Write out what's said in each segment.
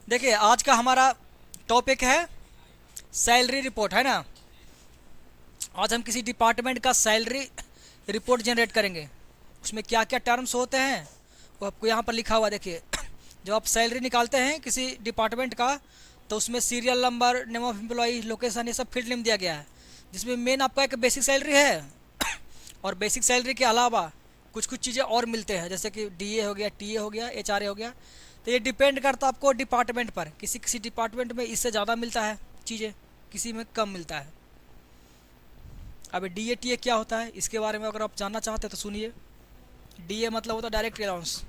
देखिए आज का हमारा टॉपिक है सैलरी रिपोर्ट, है ना। आज हम किसी डिपार्टमेंट का सैलरी रिपोर्ट जनरेट करेंगे। उसमें क्या क्या टर्म्स होते हैं वो आपको यहाँ पर लिखा हुआ है, देखिए। जब आप सैलरी निकालते हैं किसी डिपार्टमेंट का तो उसमें serial number, name of employee, location, ये सब फील्ड नेम दिया गया है। जिसमें मेन आपका एक बेसिक सैलरी है और बेसिक सैलरी के अलावा कुछ कुछ चीज़ें और मिलते हैं, जैसे कि डीए हो गया, टीए हो गया, एचआरए हो गया। तो ये डिपेंड करता है आपको डिपार्टमेंट पर। किसी किसी डिपार्टमेंट में इससे ज़्यादा मिलता है चीज़ें, किसी में कम मिलता है। अब डीए टीए क्या होता है इसके बारे में अगर आप जानना चाहते हैं तो सुनिए। डीए मतलब होता है डायरेक्ट अलाउंस,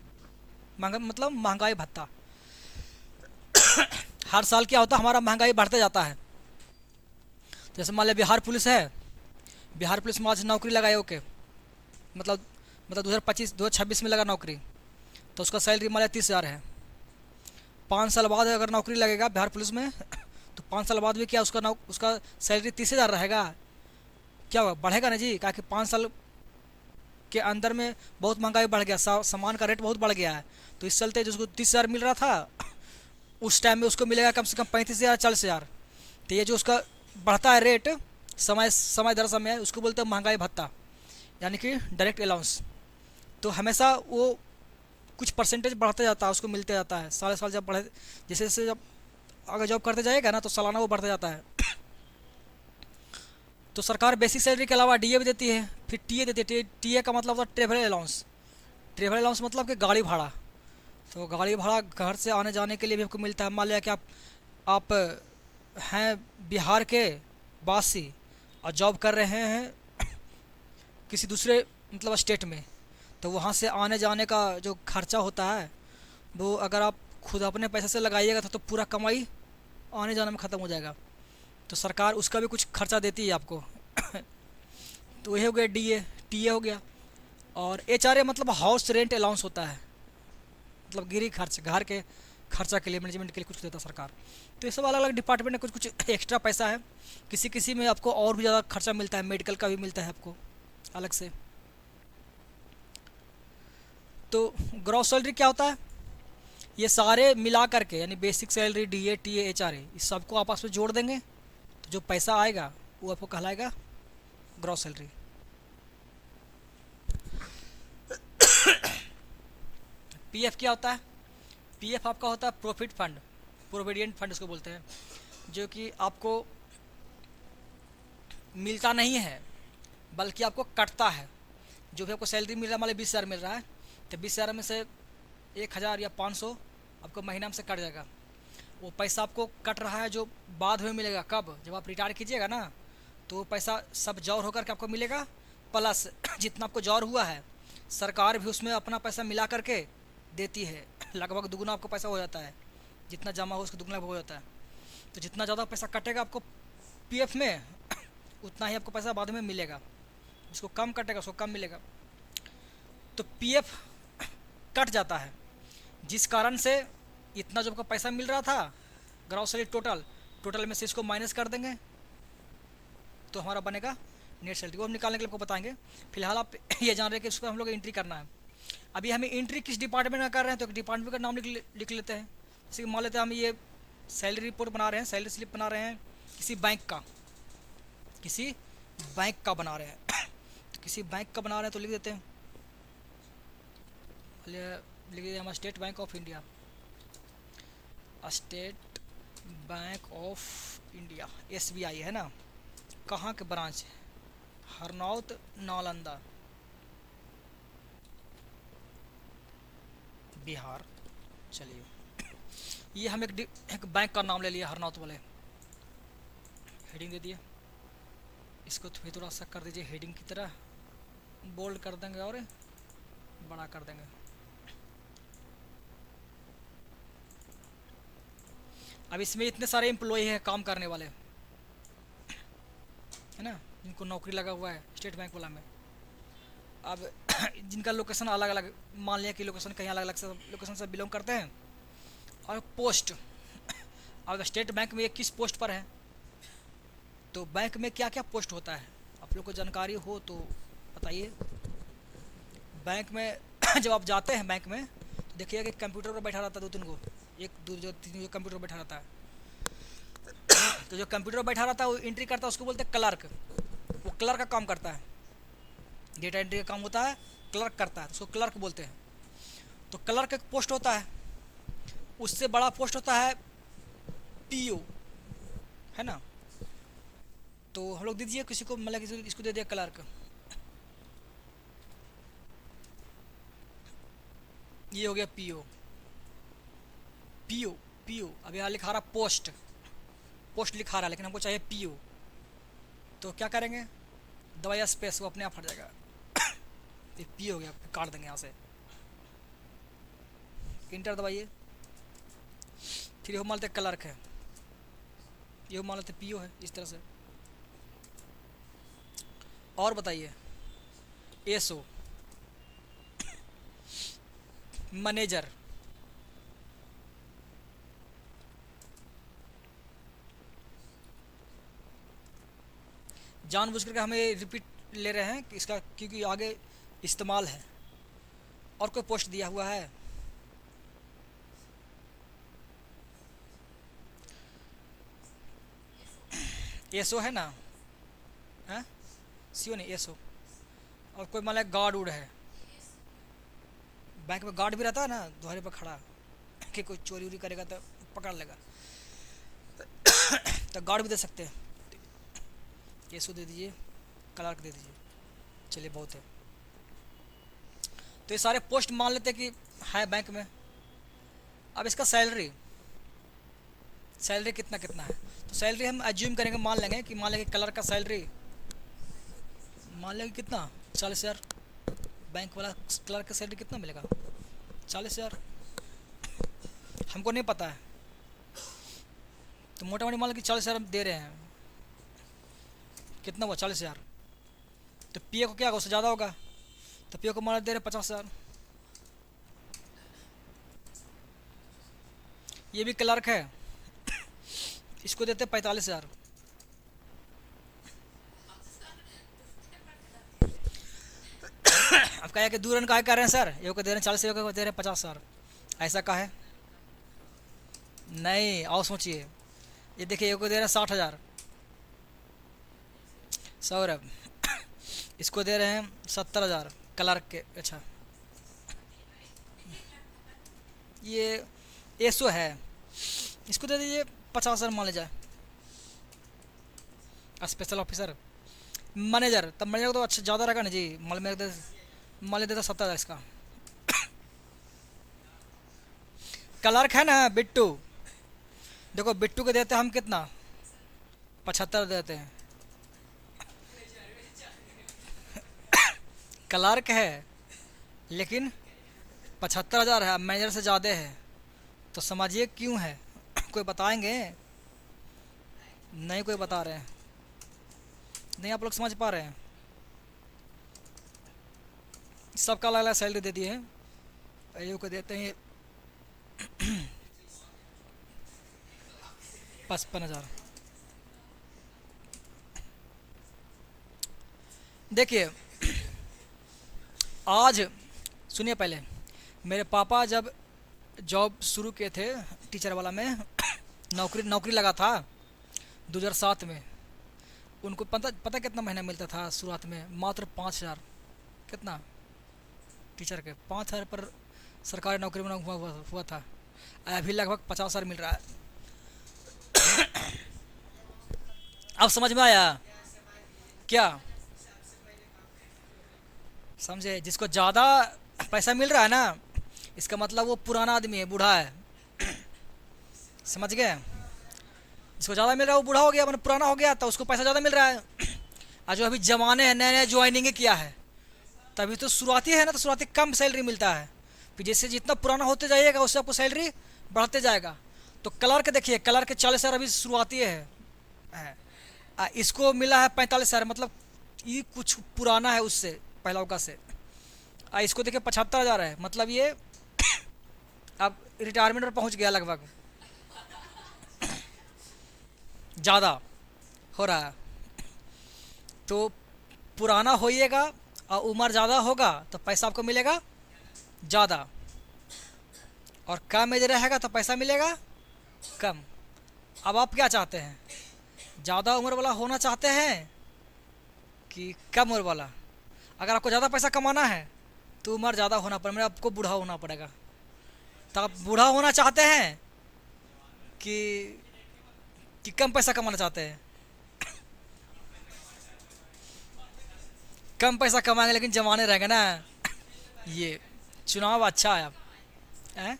मतलब महंगाई भत्ता। हर साल क्या होता है, हमारा महंगाई बढ़ते जाता है। जैसे मान लिया बिहार पुलिस है, बिहार पुलिस में आज नौकरी लगाए, ओके। मतलब 2025 में लगा नौकरी, तो उसका सैलरी मान लिया 30,000 है। 5 साल बाद अगर नौकरी लगेगा बिहार पुलिस में तो 5 साल बाद भी क्या उसका सैलरी 30,000 रहेगा? क्या होगा, बढ़ेगा ना जी। कहा कि 5 साल के अंदर में बहुत महंगाई बढ़ गया, सामान का रेट बहुत बढ़ गया है। तो इस चलते जिसको 30,000 मिल रहा था उस टाइम में उसको मिलेगा कम से कम 35,000, 40,000। तो ये जो उसका बढ़ता है रेट समय समय दर समय, उसको बोलते हैं महंगाई भत्ता, यानी कि डायरेक्ट अलाउंस। तो हमेशा वो कुछ परसेंटेज बढ़ते जाता है, उसको मिलते जाता है साल साल। जब बढ़े, जैसे जैसे जब अगर जॉब करते जाएगा ना तो सालाना वो बढ़ता जाता है। तो सरकार बेसिक सैलरी के अलावा डीए भी देती है, फिर टीए देती है। टीए का मतलब होता है ट्रेवल अलाउंस। ट्रेवल अलाउंस मतलब कि गाड़ी भाड़ा। तो गाड़ी भाड़ा घर से आने जाने के लिए भी आपको मिलता है। मान लिया कि आप हैं बिहार के वासी और जॉब कर रहे हैं किसी दूसरे मतलब स्टेट में, तो वहाँ से आने जाने का जो खर्चा होता है वो अगर आप खुद अपने पैसे से लगाइएगा तो पूरा कमाई आने जाने में ख़त्म हो जाएगा। तो सरकार उसका भी कुछ खर्चा देती है आपको। तो ये हो गया डीए। टीए हो गया। और एचआरए मतलब हाउस रेंट अलाउंस होता है, मतलब गिरी खर्च, घर के खर्चा के लिए, मैनेजमेंट के लिए कुछ देता है सरकार। तो ये सब अलग अलग डिपार्टमेंट में कुछ कुछ एक्स्ट्रा पैसा है। किसी किसी में आपको और भी ज़्यादा खर्चा मिलता है, मेडिकल का भी मिलता है आपको अलग से। तो ग्रॉस सैलरी क्या होता है, ये सारे मिला करके, यानी basic salary, DA TA HRA, इस सबको आपस में जोड़ देंगे तो जो पैसा आएगा वो आपको कहलाएगा ग्रॉस सैलरी। पीएफ क्या होता है? पीएफ आपका होता है प्रॉफिट फंड, प्रोविडेंट फंड उसको बोलते हैं, जो कि आपको मिलता नहीं है बल्कि आपको कटता है। जो भी आपको सैलरी मिल रहा है, मान लीजिए 20,000 मिल रहा है, तो 20,000 में से 1,000 या 500 आपको महीना में से कट जाएगा। वो पैसा आपको कट रहा है जो बाद में मिलेगा, कब? जब आप रिटायर कीजिएगा ना, तो वो पैसा सब जौर होकर के आपको मिलेगा। प्लस जितना आपको जौर हुआ है सरकार भी उसमें अपना पैसा मिला करके देती है। लगभग दुगुना आपको पैसा हो जाता है, जितना जमा हो उसका दुगुना हो जाता है। तो जितना ज़्यादा पैसा कटेगा आपको पीएफ में उतना ही आपको पैसा बाद में मिलेगा। जिसको कम कटेगा उसको कम मिलेगा। तो पीएफ कट जाता है, जिस कारण से इतना जो आपको पैसा मिल रहा था ग्रॉस सैलरी टोटल, टोटल में से इसको माइनस कर देंगे तो हमारा बनेगा नेट सैलरी। वो हम निकालने के लिए आपको बताएंगे। फिलहाल आप ये जान रहे हैं कि उसको हम लोग एंट्री करना है। अभी हमें एंट्री किस डिपार्टमेंट में कर रहे हैं तो एक डिपार्टमेंट का नाम लिख लेते हैं। जैसे कि मान लेते हैं हम ये सैलरी रिपोर्ट बना रहे हैं, सैलरी स्लिप बना रहे हैं किसी बैंक का, किसी बैंक का बना रहे हैं। तो किसी बैंक का बना रहे हैं तो लिख देते हैं, लिख देते हैं हम state bank of India. State bank of India, SBI है ना। कहाँ के ब्रांच है? हरनौत, नालंदा, बिहार। चलिए, ये हम एक बैंक का नाम ले लिया, हरनौत वाले। हेडिंग दे दिए, इसको थोड़ा सा कर दीजिए हेडिंग की तरह, बोल्ड कर देंगे और बड़ा कर देंगे। अब इसमें इतने सारे एम्प्लॉय हैं काम करने वाले, है ना, जिनको नौकरी लगा हुआ है स्टेट बैंक वाला में। अब जिनका लोकेशन अलग अलग, मान लिया कि लोकेशन कहीं अलग अलग से लोकेशन से बिलोंग करते हैं। और पोस्ट, अब स्टेट बैंक में 21 पोस्ट पर है। तो बैंक में क्या क्या पोस्ट होता है आप लोग को जानकारी हो तो बताइए। बैंक में जब आप जाते हैं बैंक में तो देखिए कि कंप्यूटर पर बैठा रहता है 2-3 गो, एक दो जो तीन जो कंप्यूटर बैठा रहता है, तो जो कंप्यूटर बैठा रहता है वो एंट्री करता है, उसको बोलते हैं क्लर्क। वो क्लर्क का काम करता है, डेटा एंट्री का काम होता है, क्लर्क करता है, उसको क्लर्क बोलते हैं। तो क्लर्क एक पोस्ट होता है, उससे बड़ा पोस्ट होता है पीओ, है ना। तो हम लोग दे दीजिए किसी को, मतलब किसी इसको दे दिया क्लर्क। ये हो गया पीओ। पीओ पीओ अब यहाँ लिखा रहा पोस्ट, पोस्ट लिखा रहा है लेकिन हमको चाहिए पीओ। तो क्या करेंगे, दबाइए स्पेस, वो अपने आप हट जाएगा। ये पी हो गया, काट देंगे यहाँ से, इंटर दबाइए। फिर ये मान लेते क्लर्क है, ये मान लेते पीओ है, इस तरह से। और बताइए, एसओ मैनेजर, जानबूझ करके हमें रिपीट ले रहे हैं कि इसका, क्योंकि आगे इस्तेमाल है। और कोई पोस्ट दिया हुआ है, एसओ है ना, है सीओ नहीं एसओ। और कोई मान लो गार्ड उड़ है, बैंक में गार्ड भी रहता है ना दोहरे पर खड़ा, कि कोई चोरी उरी करेगा तो पकड़ लेगा, तो गार्ड भी दे सकते हैं। एसओ दे दीजिए, क्लर्क दे दीजिए, चलिए बहुत है। तो ये सारे पोस्ट मान लेते हैं कि है बैंक में। अब इसका सैलरी, सैलरी कितना कितना है, तो सैलरी हम एज्यूम करेंगे, मान लेंगे कि मान लेंगे क्लर्क का सैलरी मान लेंगे कितना 40,000। बैंक वाला क्लर्क का सैलरी कितना मिलेगा, 40,000। हमको नहीं पता है, तो मोटा मोटी मान लो कि 40,000 हम दे रहे हैं, कितना हुआ 40,000। तो पीए को क्या होगा, उससे ज़्यादा होगा, तो पीए को मान दे रहे 50,000। ये भी क्लर्क है, इसको देते 45,000। अब कहा कि दूरन का कर रहे हैं सर, ये को दे रहे हैं 40, को दे रहे हैं 50,000, ऐसा का है नहीं। आओ सोचिए, ये देखिए ये को दे रहे हैं 60,000 सौरभ, इसको दे रहे हैं 70,000 क्लर्क के। अच्छा ये एसओ है, इसको दे दीजिए 50,000 मान लीजिए। स्पेशल ऑफिसर मैनेजर, तब मैनेजर तो अच्छा ज़्यादा रहेगा ना जी, मान लेते 70,000 इसका। क्लर्क है ना बिट्टू, देखो बिट्टू को देते हैं हम कितना 75 देते हैं। क्लर्क है लेकिन 75,000 है, मैनेजर से ज़्यादा है, तो समझिए क्यों है। कोई बताएंगे, नहीं कोई बता रहे हैं, नहीं आप लोग समझ पा रहे हैं। सबका अलग अलग सैलरी दे दिए हैं, अयो को देते हैं 55,000। देखिए आज सुनिए, पहले मेरे पापा जब जॉब शुरू किए थे टीचर वाला में, नौकरी लगा था 2007 में, उनको पता कितना महीना मिलता था शुरुआत में, मात्र 5,000। कितना टीचर के 5,000 पर सरकारी नौकरी में हुआ था। अभी लगभग 50,000 मिल रहा है। अब समझ में आया क्या, समझे। जिसको ज़्यादा पैसा मिल रहा है ना, इसका मतलब वो पुराना आदमी है, बूढ़ा है, समझ गए। जिसको ज़्यादा मिल रहा है वो बूढ़ा हो गया, मतलब पुराना हो गया, तो उसको पैसा ज़्यादा मिल रहा है। और जो अभी जमाने हैं, नए नए ज्वाइनिंग किया है, तभी तो शुरुआती है ना, तो शुरुआती कम सैलरी मिलता है, फिर जैसे जितना पुराना होते जाइएगा उससे आपको सैलरी बढ़ते जाएगा। तो क्लर्क देखिए, क्लर्क 40,000 अभी शुरुआती है, इसको मिला है 45,000, मतलब ये कुछ पुराना है उससे, पहला अवकाश से। इसको देखिए 75,000 है, मतलब ये अब रिटायरमेंट पर पहुंच गया लगभग, ज़्यादा हो रहा है। तो पुराना होइएगा और उम्र ज़्यादा होगा तो पैसा आपको मिलेगा ज़्यादा। और कम एज रहेगा तो पैसा मिलेगा कम। अब आप क्या चाहते हैं, ज़्यादा उम्र वाला होना चाहते हैं कि कम उम्र वाला? अगर आपको ज़्यादा पैसा कमाना है तो उम्र ज़्यादा होना पड़ेगा, मतलब आपको बूढ़ा होना पड़ेगा। तो आप बूढ़ा होना चाहते हैं कि कम पैसा कमाना चाहते हैं? कम पैसा कमाएंगे लेकिन जमाने रहेंगे ना। ये चुनाव अच्छा है। आप हैं,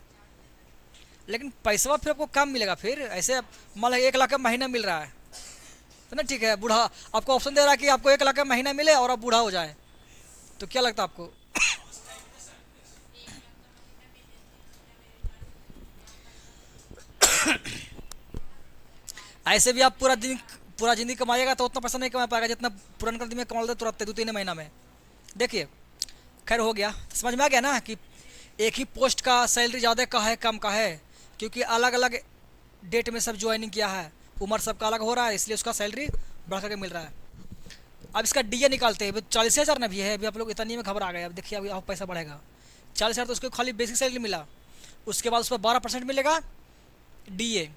लेकिन पैसा फिर आपको कम मिलेगा। फिर ऐसे मान लो 1 लाख का महीना मिल रहा है तो ना, ठीक है, बूढ़ा आपको ऑप्शन दे रहा है कि आपको 1 लाख का महीना मिले और आप बूढ़ा हो जाए, तो क्या लगता है आपको? ऐसे भी आप पूरा जिंदगी कमाइएगा तो उतना पैसा नहीं कमा पाएगा जितना पुराने दिन में कमा लेते तुरंत 2-3 महीना में। देखिए, खैर हो गया, तो समझ में आ गया ना कि एक ही पोस्ट का सैलरी ज़्यादा का है कम का है, क्योंकि अलग अलग डेट में सब ज्वाइनिंग किया है, उम्र सबका अलग हो रहा है, इसलिए उसका सैलरी बढ़ करके मिल रहा है। अब इसका डीए निकालते हैं। 40,000 ना भी है, अभी आप लोग इतनी में घबरा गए। अब देखिए अभी आप पैसा बढ़ेगा 40,000, तो उसको खाली बेसिक सैलरी मिला, उसके बाद उस पर 12% मिलेगा डीए।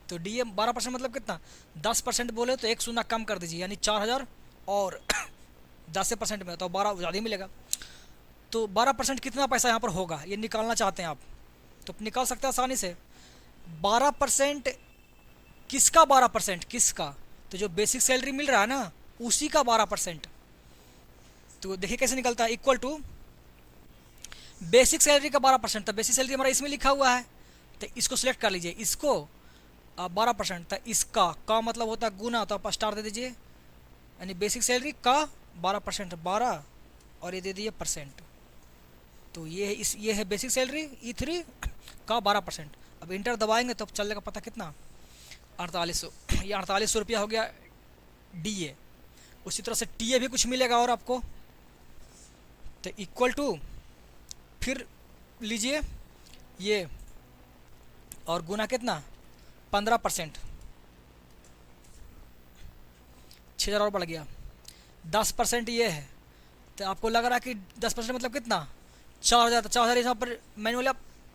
तो डीए 12% मतलब कितना, 10% बोले तो 1 शून्य कम कर दीजिए, यानी 4,000 और 10% में तो 12 ज़्यादा ही मिलेगा। तो 12% कितना पैसा यहाँ पर होगा, ये निकालना चाहते हैं आप तो निकाल सकते हैं आसानी से। 12% किसका? 12% किसका? तो जो बेसिक सैलरी मिल रहा है ना उसी का 12%। तो देखिए कैसे निकलता है, इक्वल टू बेसिक सैलरी का 12%। तो बेसिक सैलरी हमारा इसमें लिखा हुआ है, तो इसको सिलेक्ट कर लीजिए, इसको 12%। तो इसका का मतलब होता है गुना, तो आप स्टार दे दीजिए, यानी बेसिक सैलरी का 12%, 12 और ये दे दिए परसेंट। तो ये है बेसिक सैलरी E3 का 12%। अब इंटर दबाएंगे तो चलेगा पता कितना, 4800। ये 4800 रुपया हो गया डीए। उसी तरह से टीए भी कुछ मिलेगा और आपको, तो इक्वल टू फिर लीजिए ये और गुना कितना, 15%, 6,000 और बढ़ गया। 10% ये है, तो आपको लग रहा है कि 10% मतलब कितना, 4,000। तो 4,000 यहाँ पर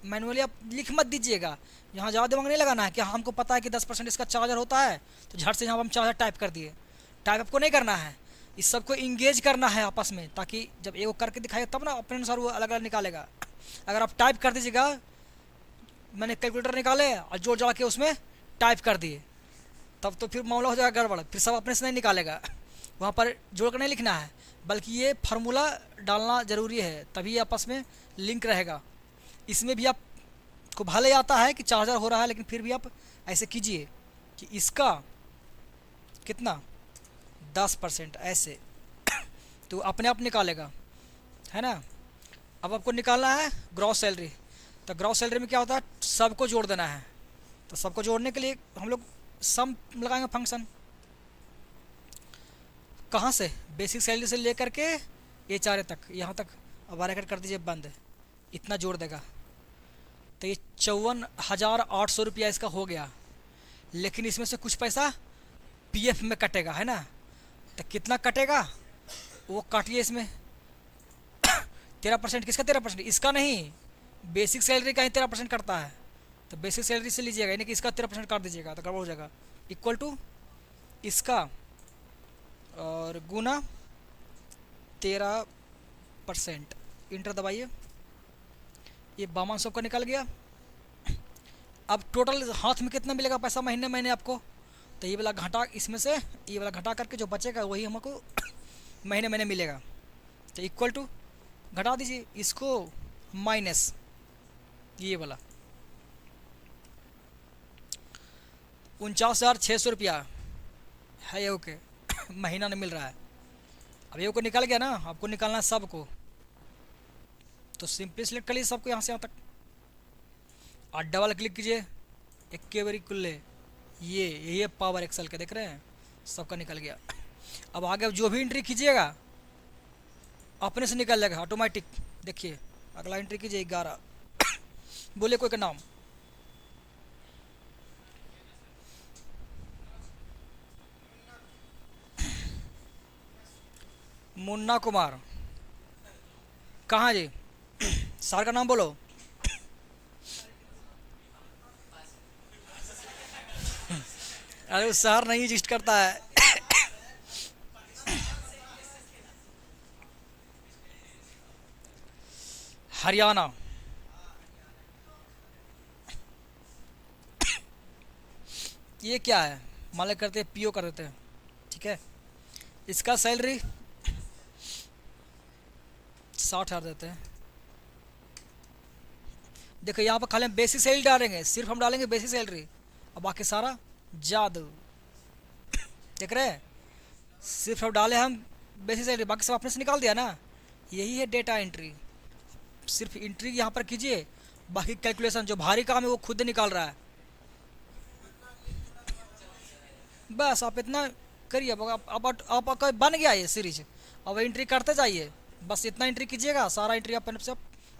मैनुअली आप लिख मत दीजिएगा, यहाँ ज़्यादा दिमाग नहीं लगाना है कि हमको पता है कि 10% इसका 4,000 होता है, तो झट से यहाँ पर हम 4,000 टाइप कर दिए। टाइप आपको नहीं करना है, इस सबको इंगेज करना है आपस में, ताकि जब एगो करके दिखाए तब ना अपने अनुसार वो अलग अलग निकालेगा। अगर आप टाइप कर दीजिएगा, मैंने कैलकुलेटर निकाले और जोड़ जोड़ के उसमें टाइप कर दिए, तब तो फिर मामला हो जाएगा गड़बड़, फिर सब अपने से नहीं निकालेगा। वहाँ पर जोड़ कर नहीं लिखना है, बल्कि ये फार्मूला डालना ज़रूरी है, तभी आपस में लिंक रहेगा। इसमें भी आपको भले आता है कि 4,000 हो रहा है, लेकिन फिर भी आप ऐसे कीजिए कि इसका कितना 10% ऐसे, तो अपने आप निकालेगा, है ना। अब आपको निकालना है ग्रॉस सैलरी। तो ग्रॉस सैलरी में क्या होता है, सबको जोड़ देना है। तो सबको जोड़ने के लिए हम लोग सम लगाएंगे फंक्शन। कहाँ से, बेसिक सैलरी से लेकर के ये 4 तक, यहाँ तक। अब ब्रैकेट कर दीजिए बंद, इतना जोड़ देगा। तो ये 54,800 रुपया इसका हो गया, लेकिन इसमें से कुछ पैसा पीएफ में कटेगा, है ना। तो कितना कटेगा वो काटिए इसमें। 13%, किसका 13%, इसका नहीं, बेसिक सैलरी का ही 13% कटता है। तो बेसिक सैलरी से लीजिएगा, यानी कि इसका 13% काट दीजिएगा, तो गड़बड़ हो जाएगा। इक्वल टू इसका और गुना 13%, इंटर दबाइए, ये 5200 का निकल गया। अब टोटल हाथ में कितना मिलेगा पैसा महीने महीने आपको, तो ये वाला घटा, इसमें से ये वाला घटा करके जो बचेगा वही हमको महीने महीने मिलेगा। तो इक्वल टू घटा दीजिए इसको माइनस ये वाला 49,600 रुपया है ये ओके महीना में मिल रहा है। अब ये को निकल गया ना, आपको निकालना है सबको, तो सिंपली सिलेक्ट कर लीजिए सबको यहाँ से यहाँ तक और डबल क्लिक कीजिए, एक बारी खुले, ये पावर एक्सेल के देख रहे हैं, सबका निकल गया। अब आगे जो भी एंट्री कीजिएगा अपने से निकल जाएगा ऑटोमेटिक। देखिए अगला एंट्री कीजिए 11 बोले कोई का नाम, मुन्ना कुमार, कहाँ जी, सर का नाम बोलो। अरे वो शहर नहीं एग्जिस्ट करता है। हरियाणा। ये क्या है, मान लो करते हैं पीओ कर देते हैं, ठीक है। इसका सैलरी 60,000 देते हैं। देखो यहाँ पर खाली हम बेसिक सैलरी डालेंगे, सिर्फ हम डालेंगे बेसिक सैलरी, और बाकी सारा जादू। देख रहे हैं, सिर्फ अब डाले हम बेसिक सैलरी, बाकी सब आपने से निकाल दिया ना। यही है डेटा एंट्री। सिर्फ एंट्री यहाँ पर कीजिए, बाकी कैलकुलेशन जो भारी काम है वो खुद निकाल रहा है। बस आप इतना करिए। अब आपका बन गया ये सीरीज। अब एंट्री करते जाइए, बस इतना एंट्री कीजिएगा, सारा एंट्री आप से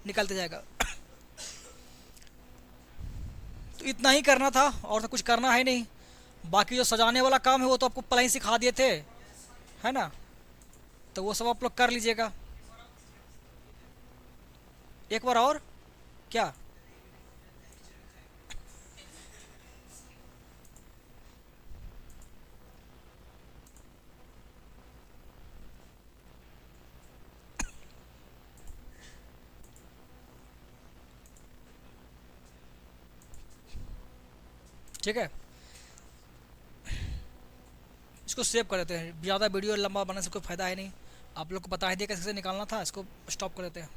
निकलते जाएगा। तो इतना ही करना था, और तो कुछ करना है नहीं। बाकी जो सजाने वाला काम है वो तो आपको पहले ही सिखा दिए थे, है ना। तो वो सब आप लोग कर लीजिएगा। एक बार और क्या। ठीक है, इसको सेव कर देते हैं। ज़्यादा वीडियो लंबा बनाने से कोई फ़ायदा है नहीं। आप लोग को बता ही दिया कैसे निकालना था, इसको स्टॉप कर देते हैं।